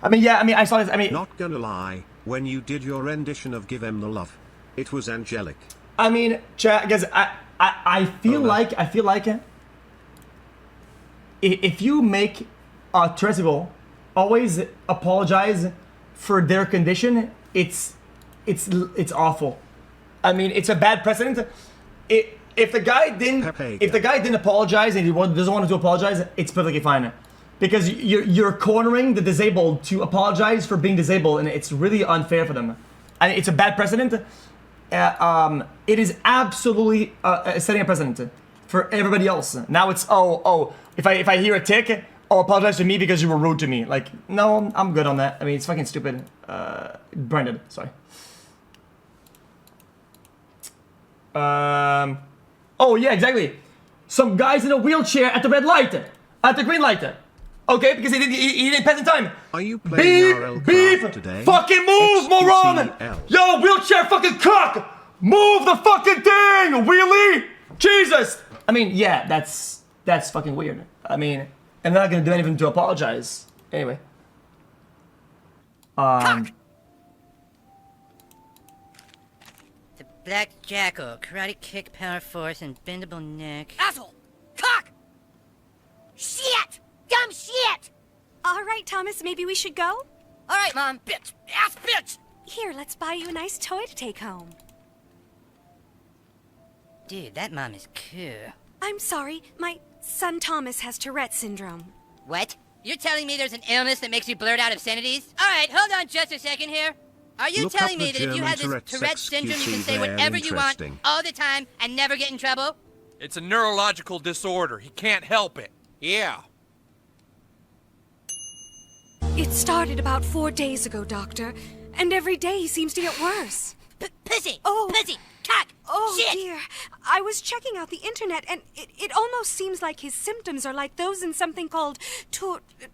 I mean, yeah, I mean, I saw this. I mean, not gonna lie, when you did your rendition of Give 'Em the Love, it was angelic. I mean, chat, guys, I feel like if you make a Tourette people always apologize for their condition, it's awful. I mean, it's a bad precedent. If the guy didn't apologize and he doesn't want to apologize, it's perfectly fine, because you're cornering the disabled to apologize for being disabled, and it's really unfair for them. And it's a bad precedent. It is absolutely setting a precedent for everybody else. Now it's if I hear a tick, apologize to me because you were rude to me. Like, no, I'm good on that. I mean, it's fucking stupid. Brandon, sorry. Oh yeah, exactly. Some guys in a wheelchair at the red light, at the green light. Okay, because he didn't pass in time. Are you playing beep today? Fucking move, moron! Yo, wheelchair fucking cock! Move the fucking thing, wheelie! Jesus! I mean, yeah, that's fucking weird. I mean, and they're not gonna do anything to apologize. Anyway. The Black Jackal, Karate Kick, Power Force, and Bendable Neck. Asshole! Cock! Shit! Dumb shit! All right, Thomas, maybe we should go? All right, Mom, bitch! Ass bitch! Here, let's buy you a nice toy to take home. Dude, that mom is cool. I'm sorry, my son Thomas has Tourette syndrome. What? You're telling me there's an illness that makes you blurt out obscenities? All right, hold on just a second here. Are you telling me that if you have this Tourette syndrome, you can say whatever you want all the time and never get in trouble? It's a neurological disorder. He can't help it. Yeah. It started about 4 days ago, Doctor, and every day he seems to get worse. Pussy! Oh. Pussy! Cock! Oh, shit! Dear. I was checking out the internet, and it almost seems like his symptoms are like those in something called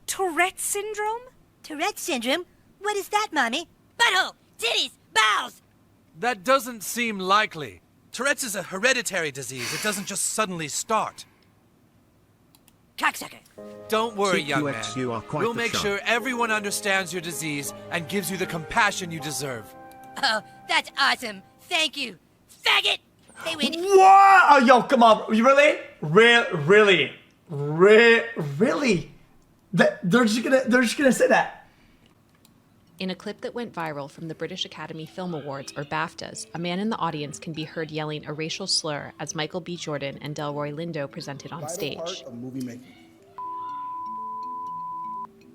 Tourette syndrome. Tourette syndrome? What is that, Mommy? Butthole! Titties! Bowels! That doesn't seem likely. Tourette's is a hereditary disease. It doesn't just suddenly start. Cocksucker! Don't worry, young man. You are quite we'll make sure everyone understands your disease and gives you the compassion you deserve. Oh, that's awesome. Thank you. Faggot! Hey, Wendy. What? Oh, yo, come on. You really? Really? They're just gonna say that. In a clip that went viral from the British Academy Film Awards, or BAFTAs, a man in the audience can be heard yelling a racial slur as Michael B. Jordan and Delroy Lindo presented on stage.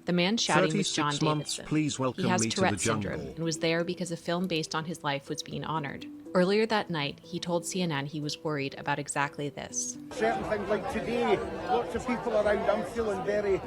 The man shouting was John Davidson. He has Tourette syndrome and was there because a film based on his life was being honored. Earlier that night, he told CNN he was worried about exactly this. Certain things like today, lots of people around, I'm feeling very,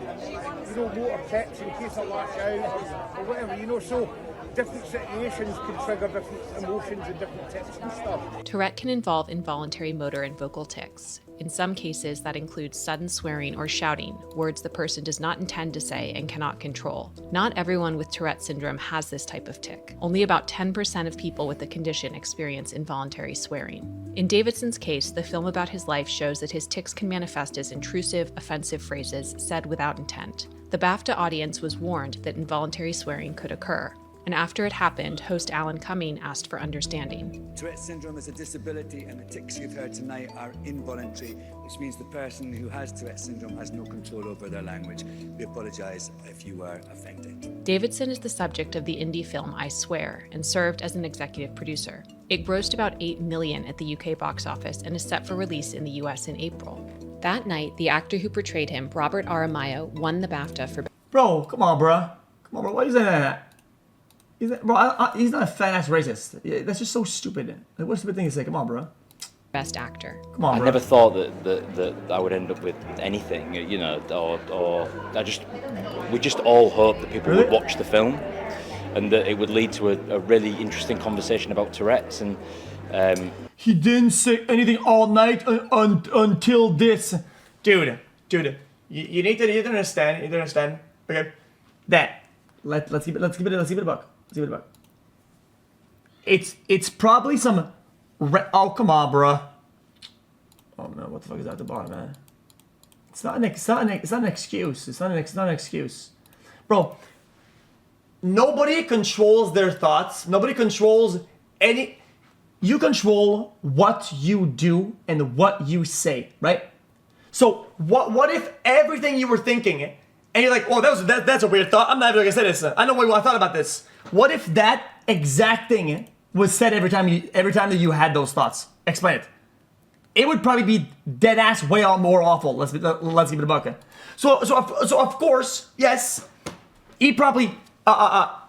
motor tics in case I lash out or whatever, so different situations can trigger different emotions and different tics and stuff. Tourette can involve involuntary motor and vocal tics. In some cases, that includes sudden swearing or shouting, words the person does not intend to say and cannot control. Not everyone with Tourette syndrome has this type of tic. Only about 10% of people with the condition experience involuntary swearing. In Davidson's case, the film about his life shows that his tics can manifest as intrusive, offensive phrases said without intent. The BAFTA audience was warned that involuntary swearing could occur. And after it happened, host Alan Cumming asked for understanding. Tourette syndrome is a disability, and the tics you've heard tonight are involuntary, which means the person who has Tourette syndrome has no control over their language. We apologize if you were offended. Davidson is the subject of the indie film I Swear and served as an executive producer. It grossed about $8 million at the UK box office and is set for release in the US in April. That night, the actor who portrayed him, Robert Aramayo, won the BAFTA for... Bro, come on, bro. Why are you saying that? He's not a fat-ass racist. Yeah, that's just so stupid. Like, what a stupid thing to say. Come on, bro. Best actor. Come on, bro. I never thought that I would end up with anything, or we just all hoped that people would watch the film and that it would lead to a really interesting conversation about Tourette's. And he didn't say anything all night until this. Dude, you need to understand. Okay, that. Let's keep it a buck. It's probably some. Oh, come on, bro. Oh no, what the fuck is that at the bottom, man? It's not an excuse. It's not an excuse, bro. nobody controls their thoughts. Nobody controls any. You control what you do and what you say, right? So what if everything you were thinking, and you're like, oh, that's a weird thought. I'm not even gonna say this. I know what I thought about this. What if that exact thing was said every time that you had those thoughts? Explain it. It would probably be dead ass way more awful. Let's give it a bucket. So of course, yes, he probably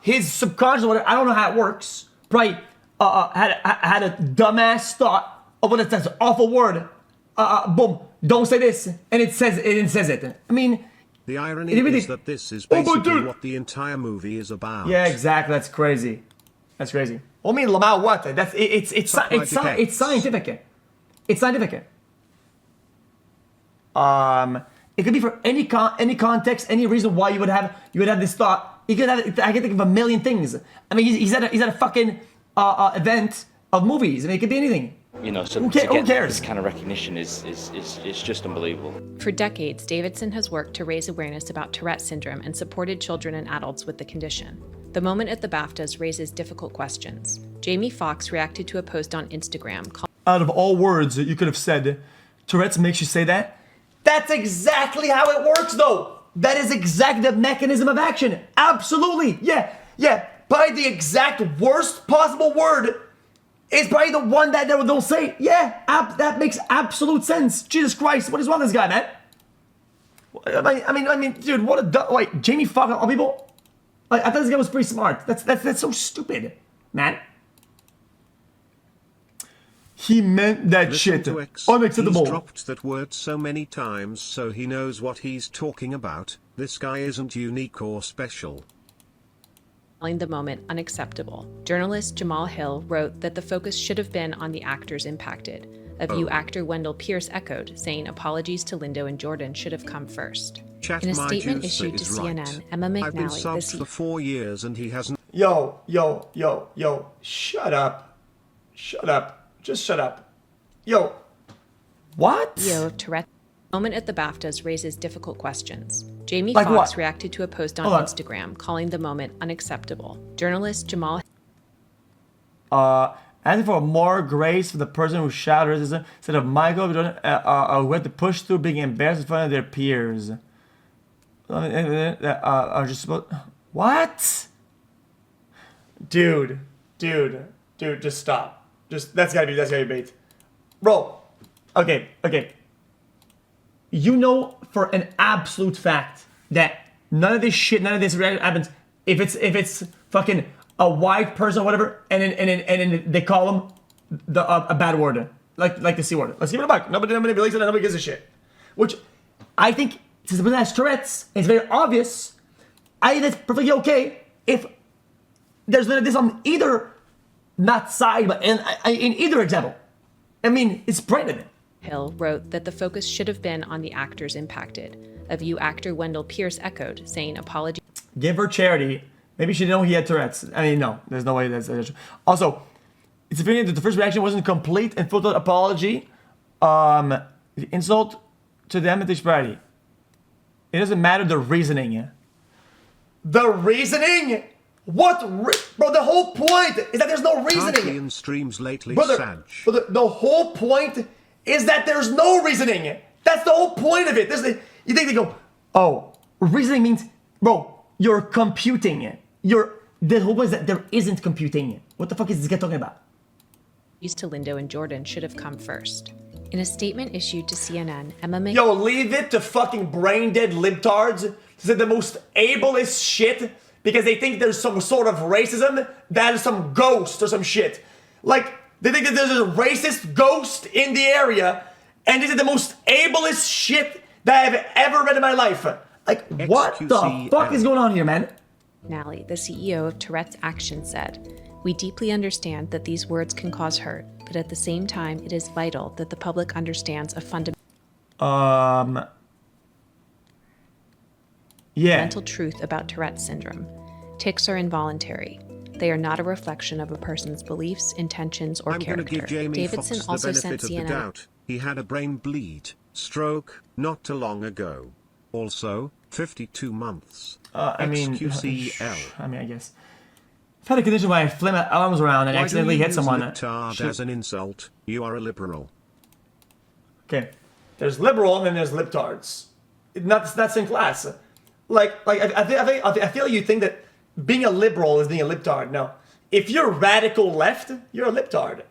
his subconscious, or whatever, I don't know how it works. Probably had a dumbass thought of what it's an awful word. Boom, don't say this, and it says it. I mean, the irony is that this is basically what the entire movie is about. Yeah, exactly. That's crazy. That's crazy. Well, I mean, Lamau, what? It's scientific. It's scientific. It could be for any context, any reason why you would have this thought. You could have. I can think of a million things. I mean, he's at a fucking event of movies. I mean, it could be anything. You know, so who to get cares? this kind of recognition is just unbelievable. For decades, Davidson has worked to raise awareness about Tourette syndrome and supported children and adults with the condition. The moment at the BAFTAs raises difficult questions. Jamie Foxx reacted to a post on Instagram. Out of all words that you could have said, Tourette's makes you say that? That's exactly how it works, though. That is exactly the mechanism of action. Absolutely. Yeah. Probably the exact worst possible word is probably the one that they'll say. Yeah, that makes absolute sense. Jesus Christ, what is wrong with this guy, man? I mean, dude, what a wait, Jamie Foxx, all people. I thought this guy was pretty smart. That's so stupid, man. He meant that shit. Unacceptable. He's dropped that word so many times, so he knows what he's talking about. This guy isn't unique or special. Calling the moment unacceptable. Journalist Jamal Hill wrote that the focus should have been on the actors impacted. A view actor Wendell Pierce echoed, saying apologies to Lindo and Jordan should have come first. In a statement issued to CNN, Emma McNally, I've been subbed for 4 years and he hasn't. Yo. Shut up. Just shut up. Yo. What? CEO of Tourette. Moment at the BAFTAs raises difficult questions. Jamie Foxx reacted to a post on Instagram, calling the moment unacceptable. Journalist Jamal. Asking for more grace for the person who shouted racism instead of Michael who had to push through being embarrassed in front of their peers. Are just supposed. What? Dude, just stop. That's gotta be bait. Bro, okay. You know for an absolute fact that none of this happens if it's fucking a white person or whatever, and then they call them a bad word, like the C word. Let's give it a buck. Nobody believes it, nobody gives a shit. Which I think, since the person has Tourette's, it's very obvious. I think that's perfectly okay if there's none of this on either, not side, but in either example. I mean, it's branded. Hill wrote that the focus should have been on the actors impacted. A view actor Wendell Pierce echoed, saying apologies. Give her charity. Maybe she didn't know he had Tourette's. I mean, no, there's no way that's true. Also, it's apparent that the first reaction wasn't complete and full apology. The insult to them at this party. It doesn't matter the reasoning. The reasoning? Bro, the whole point is that there's no reasoning. In streams lately, brother, the whole point is that there's no reasoning. That's the whole point of it. You think they go, oh, reasoning means, bro, you're computing. The whole point is that there isn't computing. What the fuck is this guy talking about? To Lindo and Jordan should have come first. In a statement issued to CNN, Emma McNally. Yo, leave it to fucking brain dead libtards to say the most ableist shit because they think there's some sort of racism that is some ghost or some shit. Like, they think that there's a racist ghost in the area, and this is the most ableist shit that I've ever read in my life. Like, what the fuck is going on here, man? McNally, the CEO of Tourette's Action, said, "We deeply understand that these words can cause hurt, but at the same time, it is vital that the public understands a fundamental truth about Tourette syndrome. Tics are involuntary. They are not a reflection of a person's beliefs, intentions, or character." I'm going to give Jamie Foxx the benefit of the doubt. He had a brain bleed, stroke, not too long ago. Also, 52 months. I mean, XQCL. I mean, I guess. I've had a condition where I fling my arms around and accidentally hit someone. Libtard as an insult? You are a liberal. Okay, there's liberal and then there's libtards. That's in class. I feel you think that being a liberal is being a libtard. No, if you're radical left, you're a libtard.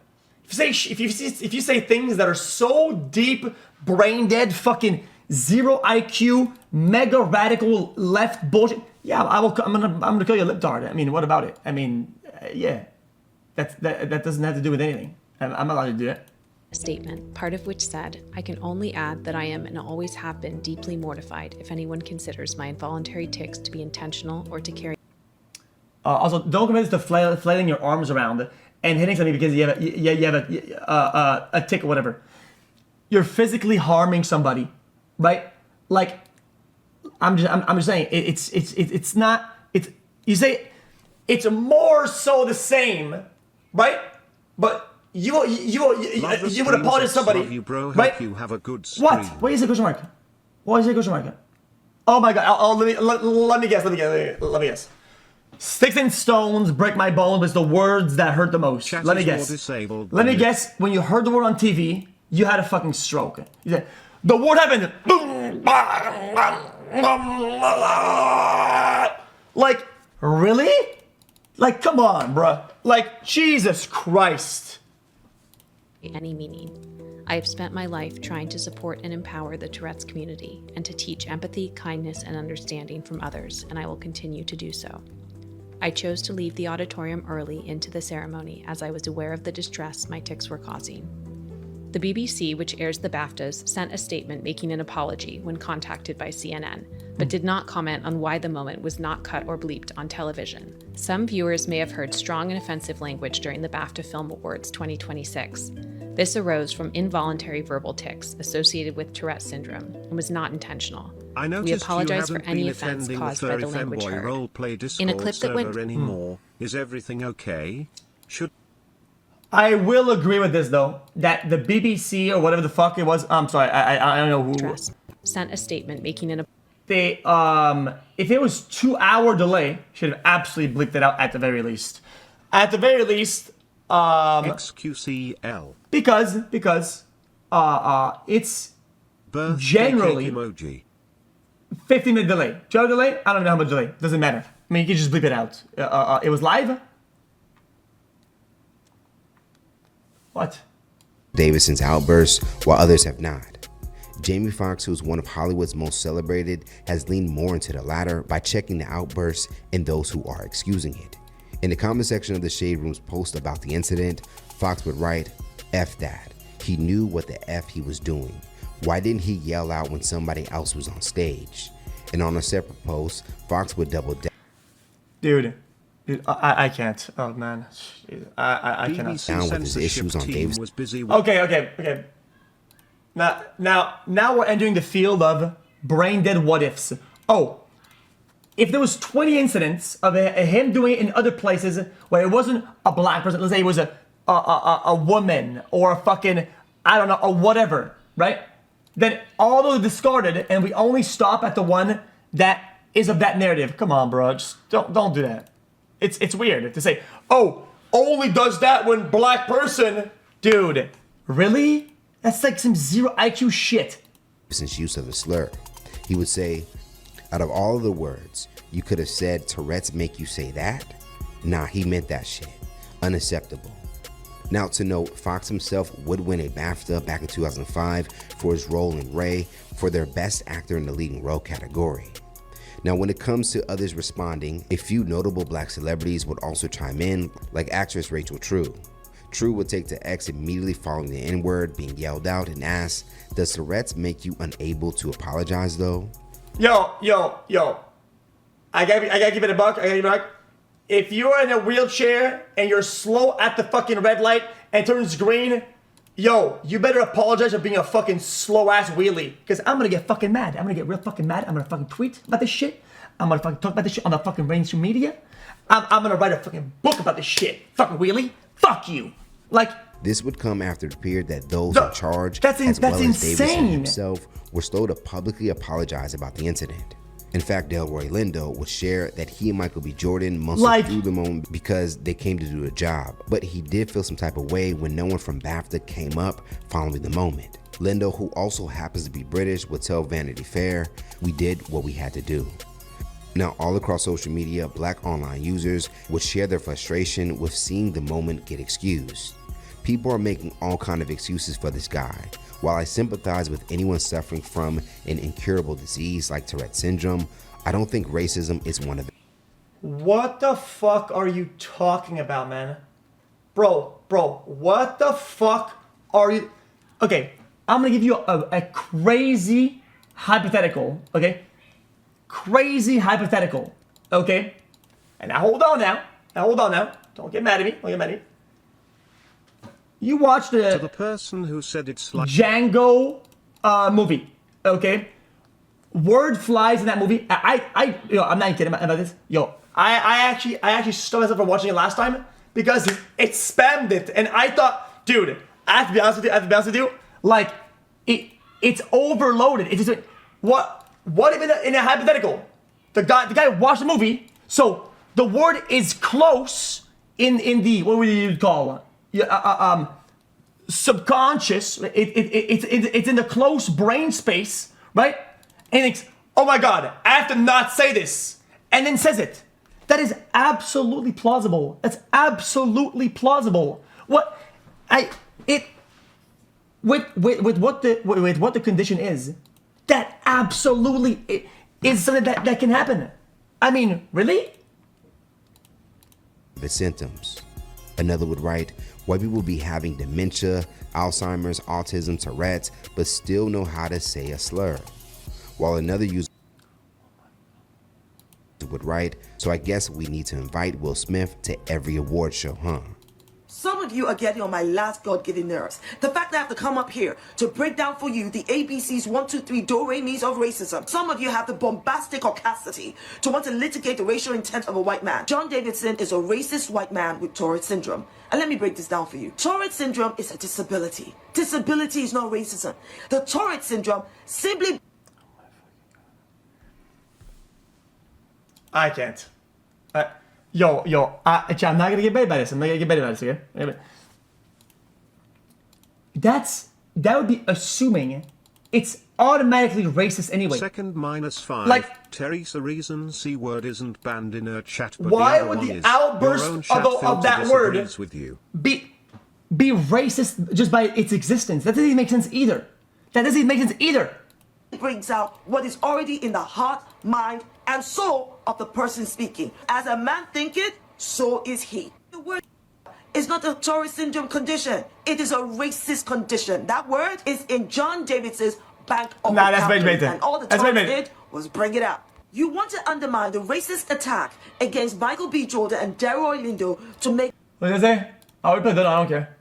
If you say things that are so deep, brain dead, fucking zero IQ, mega radical left bullshit, yeah, I'm gonna call you a libtard. I mean, what about it? I mean, yeah, that doesn't have to do with anything. I'm allowed to do it. A statement, part of which said, I can only add that I am and always have been deeply mortified if anyone considers my involuntary tics to be intentional or to carry. Also, don't commit to flailing your arms around and hitting something because you have a tic or whatever. You're physically harming somebody, right? Like, I'm just saying it's not. You say it's more so the same, right? But you would apologize to somebody, you, bro. right? Hope you have a good stream. What? Why is it question mark? Why is it question mark? Oh my god! Let me guess. Sticks and stones break my bones was the words that hurt the most. Chat Let me is guess. more disabled Let me than guess. When you heard the word on TV, you had a fucking stroke. You said the word happened. Like, really? Like, come on, bruh. Like, Jesus Christ. Any meaning. I have spent my life trying to support and empower the Tourette's community and to teach empathy, kindness, and understanding from others, and I will continue to do so. I chose to leave the auditorium early into the ceremony as I was aware of the distress my tics were causing. The BBC, which airs the BAFTAs, sent a statement making an apology when contacted by CNN, but did not comment on why the moment was not cut or bleeped on television. Some viewers may have heard strong and offensive language during the BAFTA Film Awards 2026. This arose from involuntary verbal tics associated with Tourette syndrome and was not intentional. We apologize for any offense caused by the language heard. In a clip that went anymore. Is everything okay? I will agree with this though, that the BBC or whatever the fuck it was, I'm sorry, I don't know who sent a statement making an they if it was 2-hour delay, should have absolutely bleeped it out at the very least. At the very least, XQCL. Because it's generally emoji. 15-minute delay. 2-hour delay? I don't know how much delay. Doesn't matter. I mean, you can just bleep it out. It was live. What? Davidson's outbursts, while others have not. Jamie Foxx, who's one of Hollywood's most celebrated, has leaned more into the latter by checking the outbursts and those who are excusing it. In the comment section of the Shade Room's post about the incident, Foxx would write, F that. He knew what the F he was doing. Why didn't he yell out when somebody else was on stage? And on a separate post, Foxx would double down. Dude, I can't. Oh man, I cannot. Down with his issues on Davis. Okay. Now we're entering the field of brain dead what ifs. Oh, if there was 20 incidents of him doing it in other places where it wasn't a black person, let's say it was a woman or a fucking, I don't know, a whatever, right? Then all those are discarded and we only stop at the one that is of that narrative. Come on, bro, just don't do that. It's weird to say, oh, only does that when black person. Dude, really? That's like some zero IQ shit. Since use of a slur, he would say, out of all of the words, you could have said Tourette's make you say that? Nah, he meant that shit. Unacceptable. Now to note, Foxx himself would win a BAFTA back in 2005 for his role in Ray for their Best Actor in the Leading Role category. Now when it comes to others responding, a few notable black celebrities would also chime in, like actress Rachel True. True would take to X immediately following the N-word being yelled out and asked, does Tourette's make you unable to apologize though? Yo. I gotta give it a buck. If you're in a wheelchair and you're slow at the fucking red light and turns green, yo, you better apologize for being a fucking slow ass wheelie. Because I'm gonna get fucking mad. I'm gonna get real fucking mad. I'm gonna fucking tweet about this shit. I'm gonna fucking talk about this shit on the fucking mainstream media. I'm gonna write a fucking book about this shit. Fucking wheelie. Fuck you. Like, this would come after it appeared that those in charge, as well as insane. Davidson himself, were slow to publicly apologize about the incident. In fact, Delroy Lindo would share that he and Michael B. Jordan muscled through the moment because they came to do a job. But he did feel some type of way when no one from BAFTA came up following the moment. Lindo, who also happens to be British, would tell Vanity Fair, "We did what we had to do." Now, all across social media, Black online users would share their frustration with seeing the moment get excused. People are making all kinds of excuses for this guy. While I sympathize with anyone suffering from an incurable disease like Tourette syndrome, I don't think racism is one of them. What the fuck are you talking about, man? Bro, what the fuck are you... Okay, I'm gonna give you a crazy hypothetical, okay? Crazy hypothetical, okay? And now hold on now. Don't get mad at me. You watched To the person who said it's like Django movie, okay? Word flies in that movie. I'm not kidding about this. I actually stopped myself from watching it last time because it spammed it, and I thought, dude, I have to be honest with you, like it's overloaded. It's just what if in a hypothetical, the guy watched the movie, so the word is close in the what would you call subconscious. It's in the close brain space, right? And it's, oh my god, I have to not say this, and then says it. That is absolutely plausible. That's absolutely plausible. With what the condition is, that absolutely is something that can happen. I mean, really? The symptoms. Another would write, white people be having dementia, Alzheimer's, autism, Tourette's, but still know how to say a slur. While another user would write, so I guess we need to invite Will Smith to every award show, huh? Some of you are getting on my last God-given nerves. The fact that I have to come up here to break down for you the ABCs 1, 2, 3 do-re-mis of racism. Some of you have the bombastic audacity to want to litigate the racial intent of a white man. John Davidson is a racist white man with Tourette syndrome. And let me break this down for you. Tourette syndrome is a disability. Disability is not racism. The Tourette syndrome simply... I can't. I'm not gonna get baited by this. Okay? That would be assuming it's automatically racist anyway. Second -5. Like, Teresa reason C word isn't banned in her chat, but why the other would one the is, outburst your own chat of that filter word disagrees with you. be racist just by its existence? That doesn't even make sense either. It brings out what is already in the heart, mind, and soul of the person speaking. As a man thinketh, so is he. The word is not a Tourette syndrome condition. It is a racist condition. That word is in John Davidson's bank of accounts, and all the Tourette did was bring it out. You want to undermine the racist attack against Michael B. Jordan and Delroy Lindo to make... What did I say? Oh, we put that on, I don't care.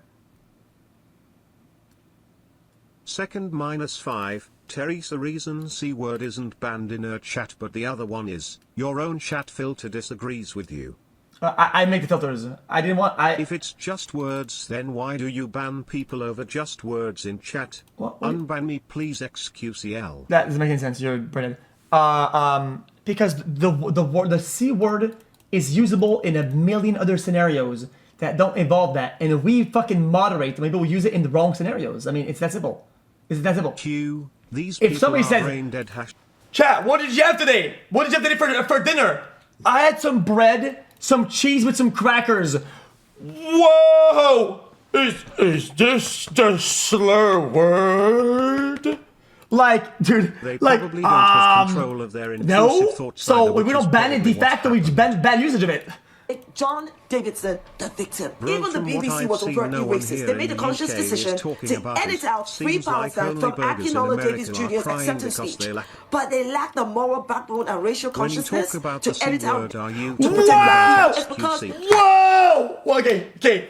Second -5. Teresa reason C word isn't banned in her chat, but the other one is, your own chat filter disagrees with you. I make the filters. If it's just words, then why do you ban people over just words in chat? What? Unban me, please, XQCL. That doesn't make any sense. You're brilliant. Because the C word is usable in a million other scenarios that don't involve that, and if we fucking moderate, maybe we'll use it in the wrong scenarios. I mean, it's that simple. Q. These if somebody says, chat, what did you have today? What did you have today for dinner? I had some bread, some cheese with some crackers. Whoa! Is this the slur word? Like, dude, they probably don't have control of their intrusive thoughts. So we don't ban it de facto, we ban bad usage of it. John Davidson, the victim. Bro, even the BBC was overtly racist. They made a conscious decision to edit out Free Palestine from Akinola Davis Jr.'s acceptance speech. But they lack the moral backbone and racial consciousness to edit out to protect that. It's because... Whoa! Okay.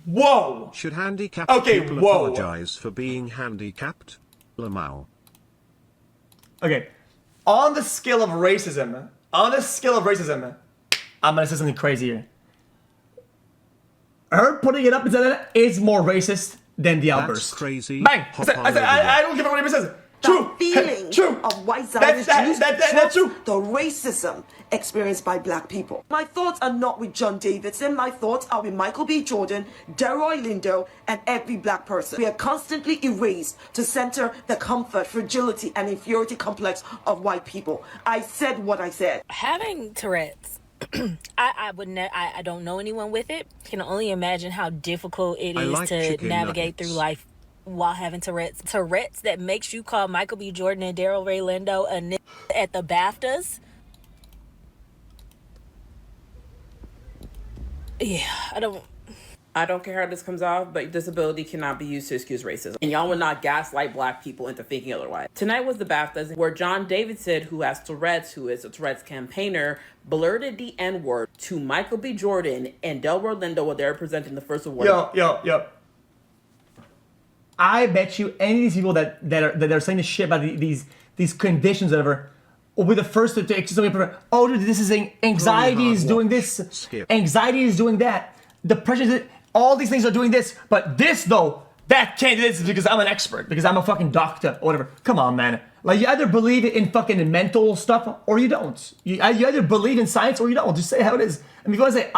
Whoa! Should handicapped people apologize for being handicapped? Lamau. Okay. On the scale of racism, I'm gonna say something crazy here. Her putting it up instead of that is more racist than the outburst. That's crazy. Bang! I don't give a what anybody says. The feeling of white Zionist Jews that's true. the racism experienced by black people. My thoughts are not with John Davidson. My thoughts are with Michael B. Jordan, Delroy Lindo, and every black person. We are constantly erased to center the comfort, fragility, and inferiority complex of white people. I said what I said. Having Tourette's, I don't know anyone with it. Can only imagine how difficult it is to navigate through life while having Tourette's. Tourette's that makes you call Michael B. Jordan and Daryl Ray Lindo a nigga at the BAFTAs. Yeah, I don't care how this comes off, but disability cannot be used to excuse racism. And y'all will not gaslight black people into thinking otherwise. Tonight was the BAFTAs, where John Davidson, who has Tourette's, who is a Tourette's campaigner, blurted the N-word to Michael B. Jordan and Delroy Lindo while they're presenting the first award. Yo. I bet you any of these people that are saying this shit about these conditions, whatever, will be the first to accuse somebody. Oh, dude, this is anxiety is doing this. Anxiety is doing that. Depression is all these things are doing this, but this though, that can't do this because I'm an expert, because I'm a fucking doctor or whatever. Come on, man. Like, you either believe in fucking mental stuff or you don't. You either believe in science or you don't. Just say how it is. I mean, if you want to say,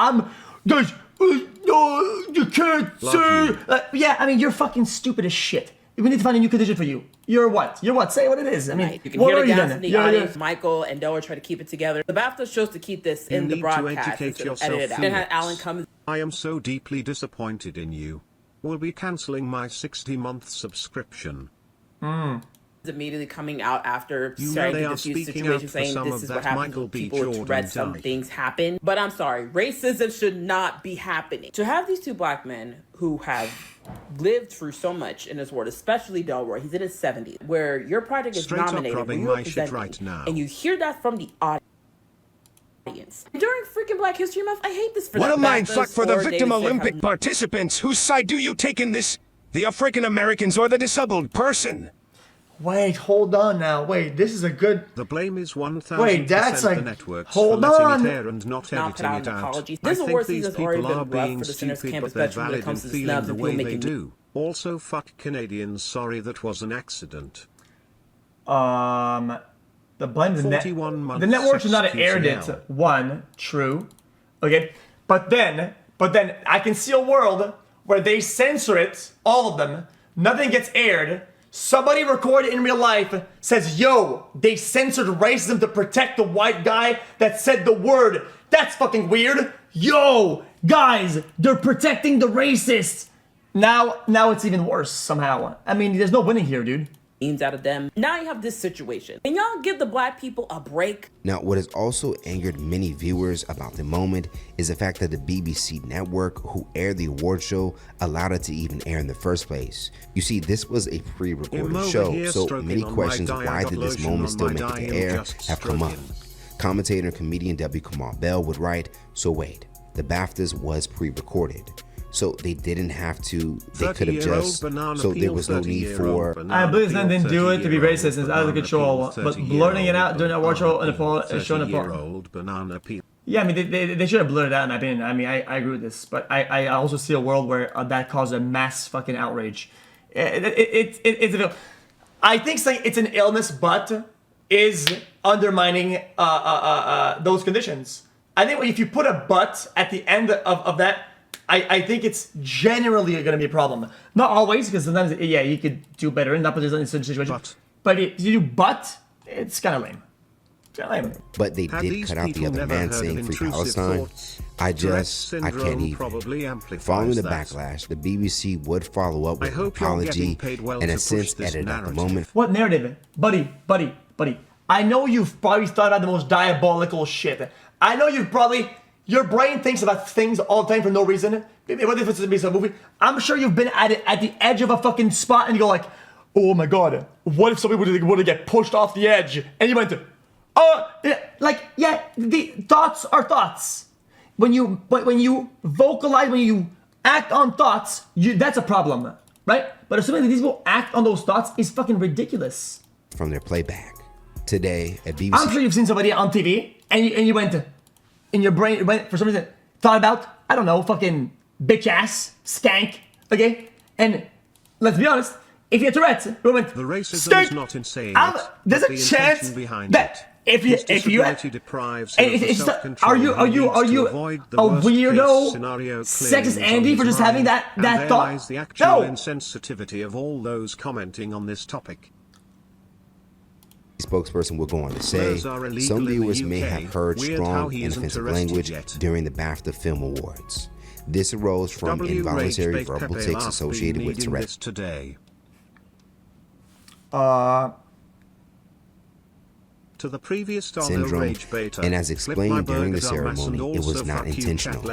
guys, no, you can't say. Yeah, I mean, you're fucking stupid as shit. We need to find a new condition for you. You're what? Say what it is. I mean, you can hear the gas in the audience. Michael and Delroy try to keep it together. The BAFTA chose to keep this in the broadcast instead of edit it out. Then had Alan come. I am so deeply disappointed in you. We'll be cancelling my 60-month subscription. Immediately coming out after starting to diffuse situation, saying this is what happens when people with Tourette, some things happen. But I'm sorry, racism should not be happening. To have these two black men who have lived through so much in this world, especially Delroy, he's in his 70s, where your project is nominated, where you're presenting, and you hear that from the audience. During freaking Black History Month, I hate this for What them. a mindfuck for the victim Olympic participants. Whose side do you take in this? The African Americans or the disabled person? Wait, hold on now. Wait, this is a good. The blame is 1,000% Wait, that's like. the networks Hold for letting on. it air and not editing it out. I This think award these season's already people been are rough being for the Sinners stupid, Campus but they're veteran when it valid in comes to feeling snubs the and way people they making do. Also, fuck Canadians. Sorry, that was an accident. The blame the network should not have aired it. One, true, okay, but then I can see a world where they censor it, all of them. Nothing gets aired. Somebody recorded in real life says, "Yo, they censored racism to protect the white guy that said the word." That's fucking weird. Yo, guys, they're protecting the racists. Now it's even worse somehow. I mean, there's no winning here, dude. Out of them. Now you have this situation. And y'all give the black people a break. Now, what has also angered many viewers about the moment is the fact that the BBC network, who aired the award show, allowed it to even air in the first place. You see, this was a pre-recorded show, so many questions why did this moment still make it to air have come up. Commentator and comedian W. Kamau Bell would write, so wait, the BAFTAs was pre-recorded. So they didn't have to, they could have just, so there was no need for... I believe Sven didn't do it to be racist, it's out of control, but blurting it out during a award show and showing a Yeah, I mean, they should have blurred it out in my opinion. I mean, I agree with this, but I also see a world where that caused a mass fucking outrage. I think saying it's an illness, but is undermining those conditions. I think if you put a but at the end of that, I think it's generally going to be a problem. Not always, because sometimes, yeah, you could do better in certain situations. But if you do it's kind of lame. But they did cut out the other man saying Free Palestine. I can't even. Following the backlash, the BBC would follow up with an apology and a sense edited at the moment. What narrative? Buddy. I know you've probably thought about the most diabolical shit. I know you've probably... Your brain thinks about things all the time for no reason. What if it's a movie? I'm sure you've been at the edge of a fucking spot and you go like, oh my god, what if somebody were to get pushed off the edge? And you went to, the thoughts are thoughts. When you vocalize, when you act on thoughts, that's a problem, right? But assuming these people act on those thoughts is fucking ridiculous. From their playback. Today at BBC. I'm sure you've seen somebody on TV and you went to, in your brain, for some reason, thought about, I don't know, fucking bitch ass, skank, okay? And let's be honest, if you're Tourette's, the racism is not insane. There's a chance that if you deprives are you a weirdo sexist Andy for just having that thought? The actual insensitivity of all those commenting on this topic. Spokesperson will go on to say, some viewers may have heard strong and offensive language during the BAFTA Film Awards. This arose from involuntary verbal tics associated with Tourette. To the previous syndrome, and as explained during the ceremony, it was not intentional.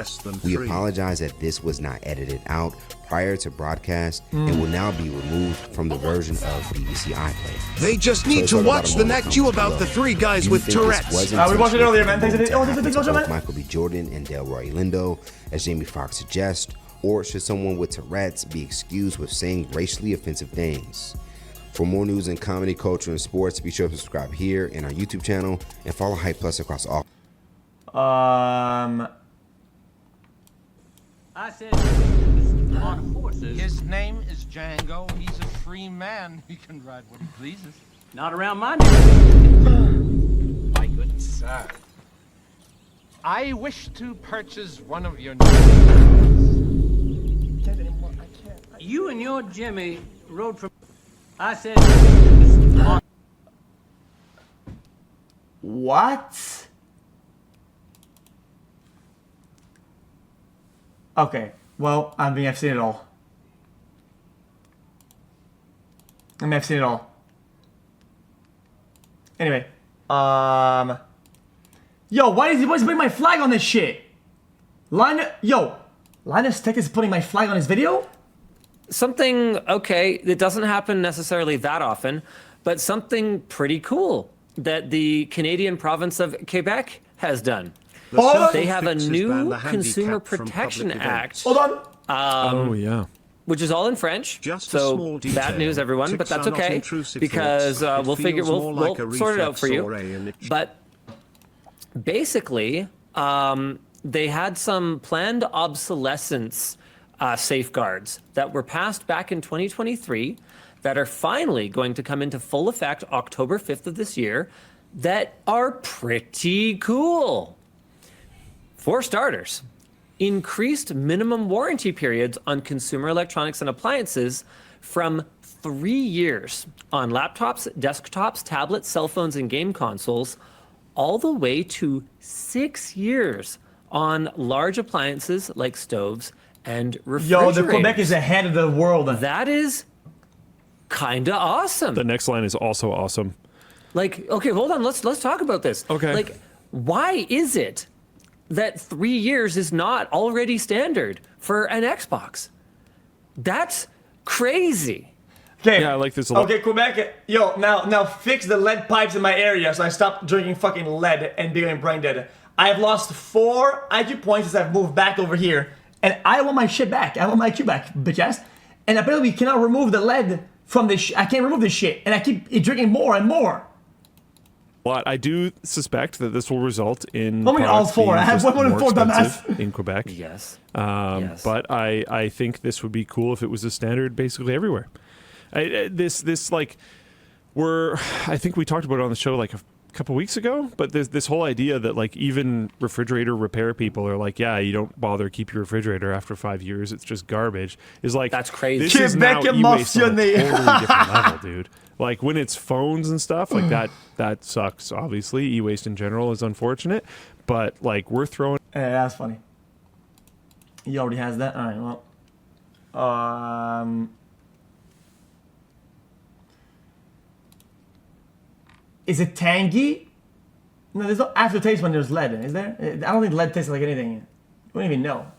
We apologize that this was not edited out prior to broadcast and will now be removed from the version of BBC iPlayer. They just need to watch the next you about the 3 guys with Tourette's. We watched it earlier, man. Both Michael B. Jordan and Delroy Lindo, as Jamie Foxx suggests, or should someone with Tourette's be excused with saying racially offensive things? For more news in comedy, culture, and sports, be sure to subscribe here in our YouTube channel and follow Hype Plus across all. I said on horses. His name is Django. He's a free man. He can ride what he pleases. Not around my neighborhood. My good sir. I wish to purchase one of your. You and your Jimmy rode from. I said. What? Okay. Well, I mean, I've seen it all. I've seen it all. Anyway, yo, why is he always putting my flag on this shit? Linus Tech is putting my flag on his video? Something, okay, it doesn't happen necessarily that often, but something pretty cool that the Canadian province of Quebec has done. They have a new Consumer Protection Act. Hold on. Oh, yeah. Which is all in French. So bad news, everyone, but that's okay because we'll sort it out for you. But basically, they had some planned obsolescence safeguards that were passed back in 2023 that are finally going to come into full effect October 5th of this year that are pretty cool. For starters, increased minimum warranty periods on consumer electronics and appliances from 3 years on laptops, desktops, tablets, cell phones, and game consoles, all the way to 6 years on large appliances like stoves and refrigerators. Yo, the Quebec is ahead of the world. That is kinda awesome. The next line is also awesome. Like, okay, hold on, let's talk about this. Okay. Like, why is it that 3 years is not already standard for an Xbox? That's crazy. Okay. Yeah, I like this a lot. Okay, Quebec, yo, now fix the lead pipes in my area so I stop drinking fucking lead and being brain dead. I've lost 4 IQ points since I've moved back over here, and I want my shit back. I want my IQ back, bitch ass. And apparently we cannot remove the lead from this I can't remove this shit, and I keep drinking more and more. But I do suspect that this will result in all 4. I have 1 in 4 dumbass in Quebec. Yes. Yes. But I think this would be cool if it was a standard basically everywhere. I think we talked about it on the show like a couple weeks ago, but there's this whole idea that like even refrigerator repair people are like, yeah, you don't bother keep your refrigerator after 5 years, it's just garbage. Is like, that's crazy. This is now e-waste on a totally different level, dude. Like when it's phones and stuff like that sucks. Obviously, e-waste in general is unfortunate, but like we're throwing. That's funny. He already has that. All right. Well, is it tangy? No, there's no aftertaste when there's lead. Is there? I don't think lead tastes like anything. You don't even know.